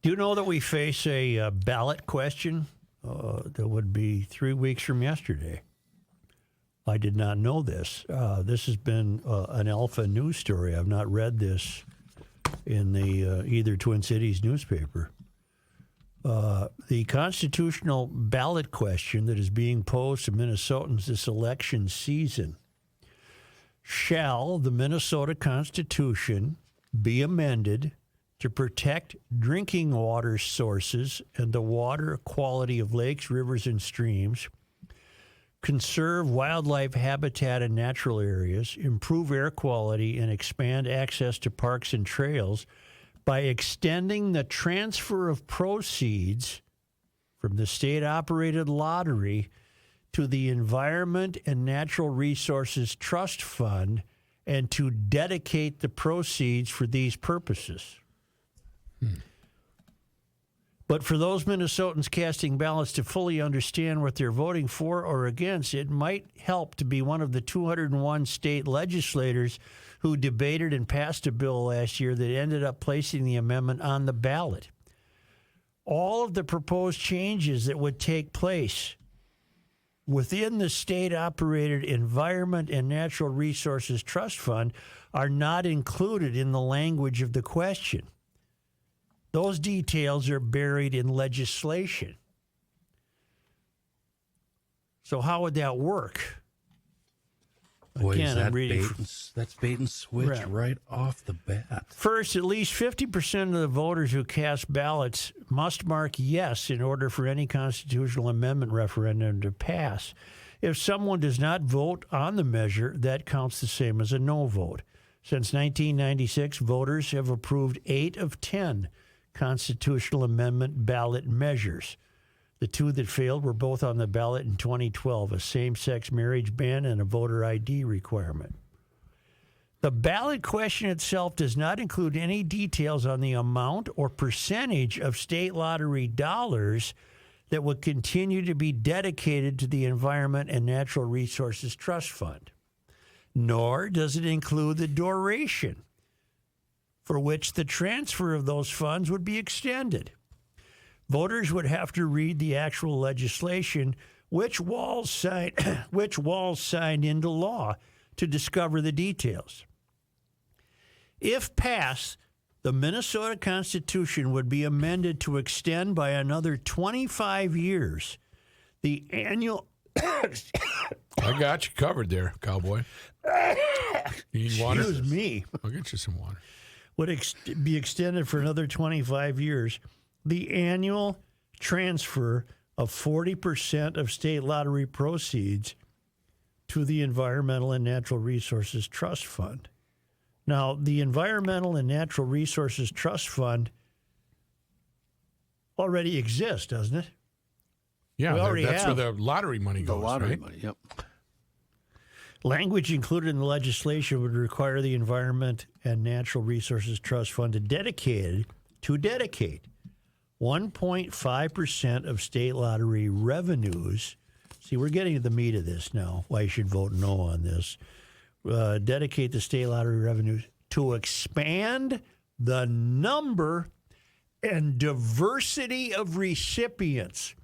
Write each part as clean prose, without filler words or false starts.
Do you know that we face a ballot question that would be 3 weeks from yesterday? I did not know this. This has been an Alpha news story. I've not read this in the either Twin Cities newspaper. The constitutional ballot question that is being posed to Minnesotans this election season: shall the Minnesota Constitution be amended to protect drinking water sources and the water quality of lakes, rivers, and streams, conserve wildlife habitat and natural areas, improve air quality, and expand access to parks and trails by extending the transfer of proceeds from the state-operated lottery to the Environment and Natural Resources Trust Fund, and to dedicate the proceeds for these purposes. But for those Minnesotans casting ballots to fully understand what they're voting for or against, it might help to be one of the 201 state legislators who debated and passed a bill last year that ended up placing the amendment on the ballot. All of the proposed changes that would take place within the state-operated Environment and Natural Resources Trust Fund are not included in the language of the question. Those details are buried in legislation. So how would that work? Boy, Again, is I'm reading that's bait and switch right off the bat. First, at least 50% of the voters who cast ballots must mark yes in order for any constitutional amendment referendum to pass. If someone does not vote on the measure, that counts the same as a no vote. Since 1996, voters have approved 8 of 10 constitutional amendment ballot measures. The 2 that failed were both on the ballot in 2012, a same-sex marriage ban and a voter ID requirement. The ballot question itself does not include any details on the amount or percentage of state lottery dollars that would continue to be dedicated to the Environment and Natural Resources Trust Fund. Nor does it include the duration for which the transfer of those funds would be extended. Voters would have to read the actual legislation, which Walz signed into law, to discover the details. If passed, the Minnesota Constitution would be amended to extend by another 25 years the annual... I got you covered there, cowboy. You need water? Excuse me. I'll get you some water. Would be extended for another 25 years. The annual transfer of 40% of state lottery proceeds to the Environmental and Natural Resources Trust Fund. Now, the Environmental and Natural Resources Trust Fund already exists, doesn't it? Yeah, that's have where the lottery money goes, The lottery right? money, yep. Language included in the legislation would require the Environment and Natural Resources Trust Fund to dedicate 1.5% of state lottery revenues. See, we're getting to the meat of this now, why you should vote no on this. Dedicate the state lottery revenues to expand the number and diversity of recipients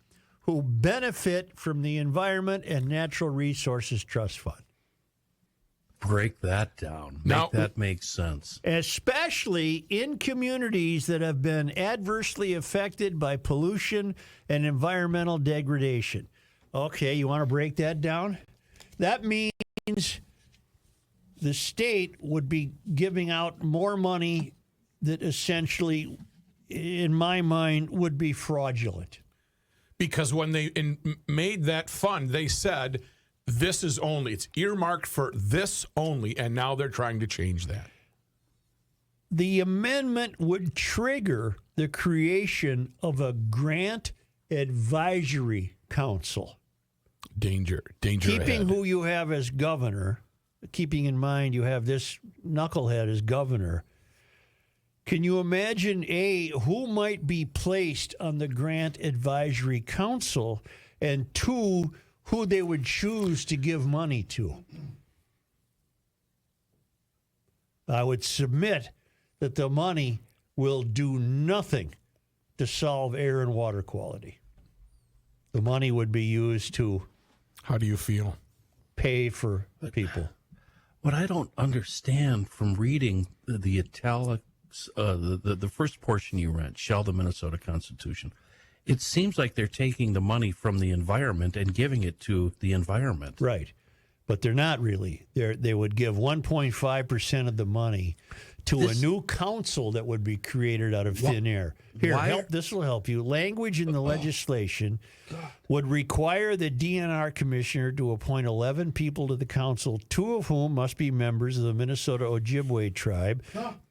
who benefit from the Environment and Natural Resources Trust Fund. Break that down. Now, That make sense. Especially in communities that have been adversely affected by pollution and environmental degradation. Okay, you want to break that down? That means the state would be giving out more money that essentially, in my mind, would be fraudulent. Because when they made that fund, they said, it's earmarked for this only, and now they're trying to change that. The amendment would trigger the creation of a grant advisory council. Danger Keeping ahead. who you have as governor, keeping in mind you have this knucklehead as governor. Can you imagine, who might be placed on the Grant Advisory Council, and 2, who they would choose to give money to? I would submit that the money will do nothing to solve air and water quality. The money would be used to How do you feel? pay for people. What I don't understand from reading the italics, the first portion you read, shall the Minnesota Constitution, it seems like they're taking the money from the environment and giving it to the environment. Right. But they're not really. They would give 1.5% of the money to a new council that would be created out of thin air. Here, this will help you. Language in the legislation would require the DNR commissioner to appoint 11 people to the council, 2 of whom must be members of the Minnesota Ojibwe tribe,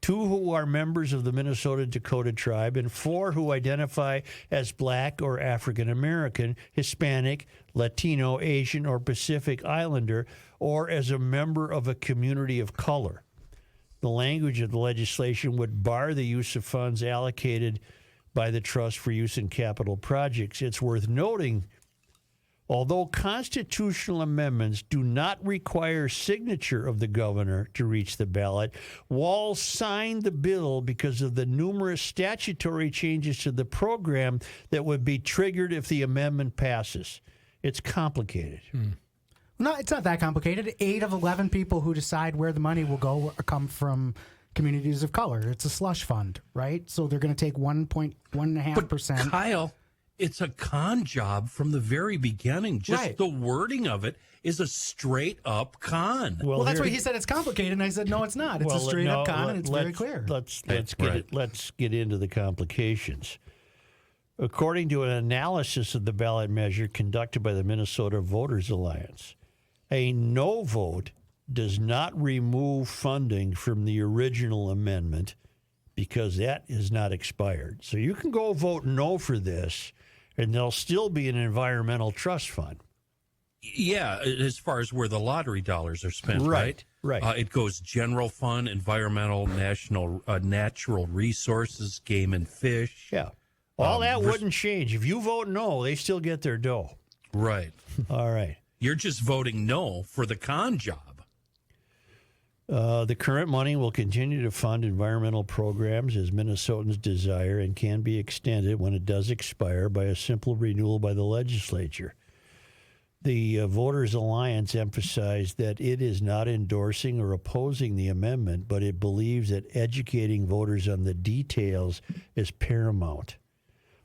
2 who are members of the Minnesota Dakota tribe, and 4 who identify as Black or African American, Hispanic, Latino, Asian, or Pacific Islander, or as a member of a community of color. The language of the legislation would bar the use of funds allocated by the trust for use in capital projects. It's worth noting, although constitutional amendments do not require signature of the governor to reach the ballot, Walz signed the bill because of the numerous statutory changes to the program that would be triggered if the amendment passes. It's complicated. No, it's not that complicated. 8 of 11 people who decide where the money will go come from communities of color. It's a slush fund, right? So they're going to take 1.5%. But Kyle, it's a con job from the very beginning. Just Right. the wording of it is a straight up con. Well, that's here- why he said it's complicated, and I said no, it's not. It's a straight up con, and it's very clear. Let's Right. let's get into the complications. According to an analysis of the ballot measure conducted by the Minnesota Voters Alliance, a no vote does not remove funding from the original amendment because that is not expired. So you can go vote no for this, and there'll still be an environmental trust fund. Yeah, as far as where the lottery dollars are spent, right? Right. It goes general fund, environmental, natural resources, game and fish. Yeah. All that wouldn't change. If you vote no, they still get their dough. Right. All right. You're just voting no for the con job. The current money will continue to fund environmental programs as Minnesotans desire and can be extended when it does expire by a simple renewal by the legislature. The Voters Alliance emphasized that it is not endorsing or opposing the amendment, but it believes that educating voters on the details is paramount.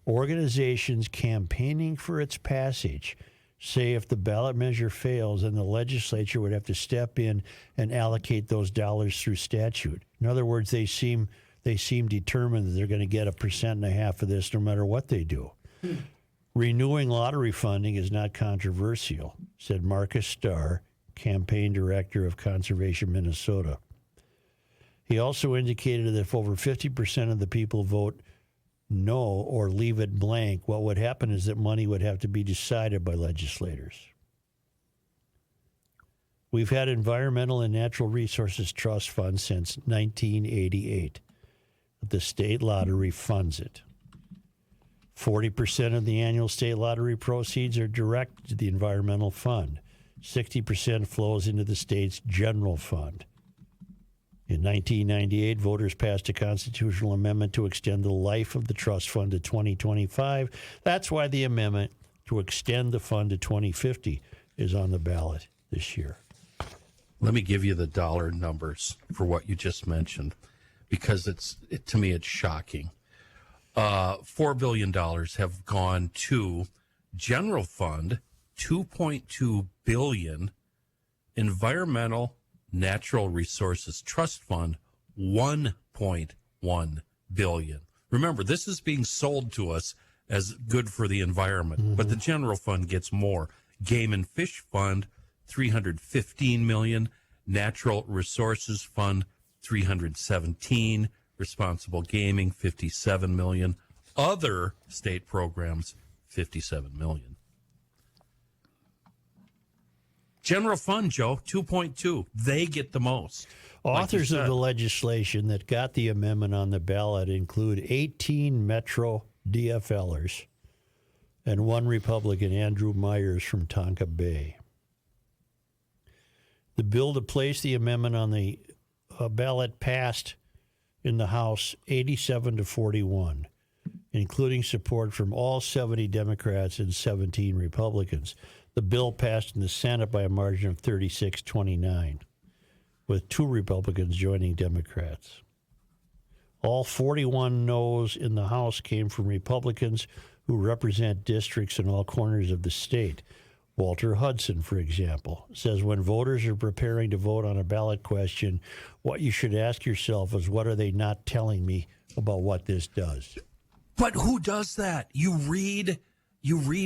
Organizations campaigning for its passage say if the ballot measure fails, then the legislature would have to step in and allocate those dollars through statute. In other words, they seem determined that they're going to get 1.5% of this no matter what they do. Renewing lottery funding is not controversial, said Marcus Starr, campaign director of Conservation Minnesota. He also indicated that if over 50% of the people vote no or leave it blank, what would happen is that money would have to be decided by legislators. We've had Environmental and Natural Resources Trust Fund since 1988. The state lottery funds it. 40% of the annual state lottery proceeds are directed to the environmental fund. 60% flows into the state's general fund. In 1998, voters passed a constitutional amendment to extend the life of the trust fund to 2025. That's why the amendment to extend the fund to 2050 is on the ballot this year. Let me give you the dollar numbers for what you just mentioned, because to me it's shocking. $4 billion have gone to general fund, $2.2 billion, environmental natural resources trust fund, $1.1 billion. Remember, this is being sold to us as good for the environment, but the general fund gets more. Game and fish fund, $315 million, natural resources fund, $317, responsible gaming, $57 million, other state programs, $57 million. General fund, Joe, 2.2. They get the most. Authors of the legislation that got the amendment on the ballot include 18 Metro DFLers and 1 Republican, Andrew Myers from Tonka Bay. The bill to place the amendment on the ballot passed in the House 87-41. including support from all 70 Democrats and 17 Republicans. The bill passed in the Senate by a margin of 36-29, with 2 Republicans joining Democrats. All 41 noes in the House came from Republicans who represent districts in all corners of the state. Walter Hudson, for example, says when voters are preparing to vote on a ballot question, what you should ask yourself is, what are they not telling me about what this does? But who does that? You read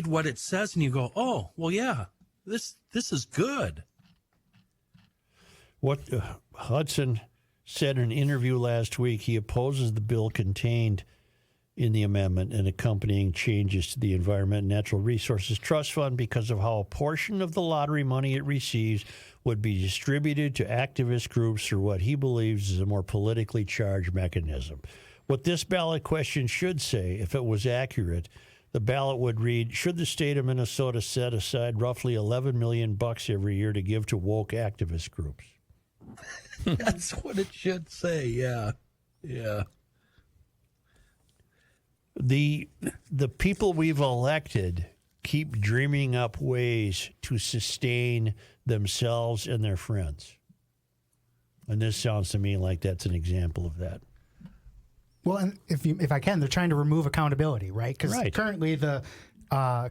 what it says and you go, oh, well, yeah, this is good. What Hudson said in an interview last week, he opposes the bill contained in the amendment and accompanying changes to the Environment and Natural Resources Trust Fund because of how a portion of the lottery money it receives would be distributed to activist groups through what he believes is a more politically charged mechanism. What this ballot question should say, if it was accurate, the ballot would read, should the state of Minnesota set aside roughly $11 million every year to give to woke activist groups? That's what it should say, yeah. Yeah. The people we've elected keep dreaming up ways to sustain themselves and their friends. And this sounds to me like that's an example of that. Well, and if I can, they're trying to remove accountability, right? Because currently the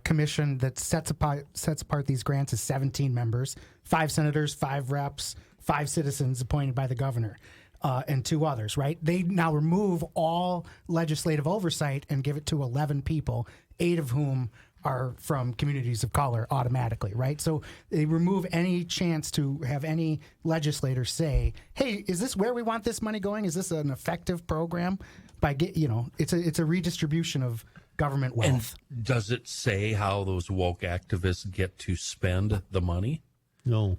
commission that sets apart these grants is 17 members, 5 senators, 5 reps, 5 citizens appointed by the governor. And 2 others, right? They now remove all legislative oversight and give it to 11 people, 8 of whom are from communities of color automatically, right? So they remove any chance to have any legislator say, hey, is this where we want this money going? Is this an effective program? It's a redistribution of government wealth. And does it say how those woke activists get to spend the money? No.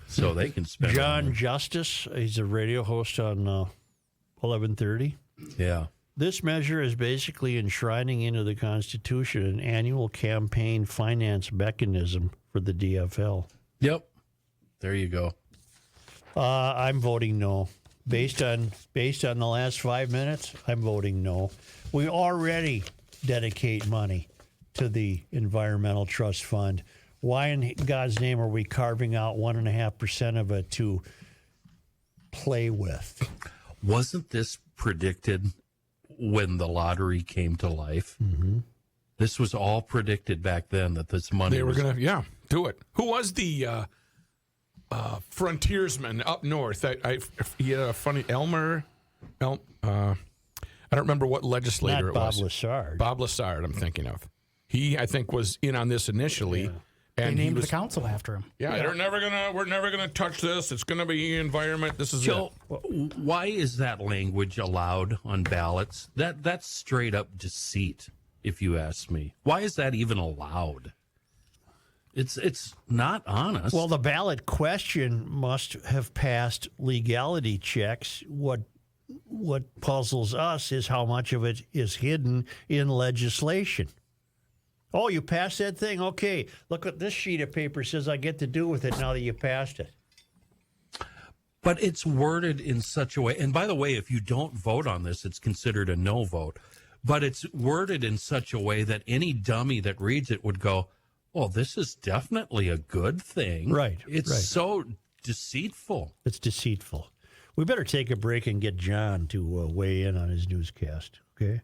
So they can spend John Justice, he's a radio host on 1130. Yeah. This measure is basically enshrining into the Constitution an annual campaign finance mechanism for the DFL. Yep. There you go. I'm voting no. Based on the last 5 minutes, I'm voting no. We already dedicate money to the Environmental Trust Fund. Why in God's name are we carving out 1.5% of it to play with? Wasn't this predicted when the lottery came to life? Mm-hmm. This was all predicted back then, that this money they were going to, do it. Who was the frontiersman up north? He had a funny I don't remember what legislator Not it Bob was. Lassard. Bob Lassard, I'm thinking of. He, I think, was in on this initially. Yeah. And they named the council after him. Yeah, we're never gonna touch this. It's gonna be environment. This is Joe, why is that language allowed on ballots? That's straight up deceit, if you ask me. Why is that even allowed? It's not honest. Well, the ballot question must have passed legality checks. What puzzles us is how much of it is hidden in legislation. Oh, you passed that thing? Okay, look what this sheet of paper says I get to do with it now that you passed it. But it's worded in such a way, and by the way, if you don't vote on this, it's considered a no vote. But it's worded in such a way that any dummy that reads it would go, oh, this is definitely a good thing. Right. It's so deceitful. It's deceitful. We better take a break and get John to weigh in on his newscast, okay?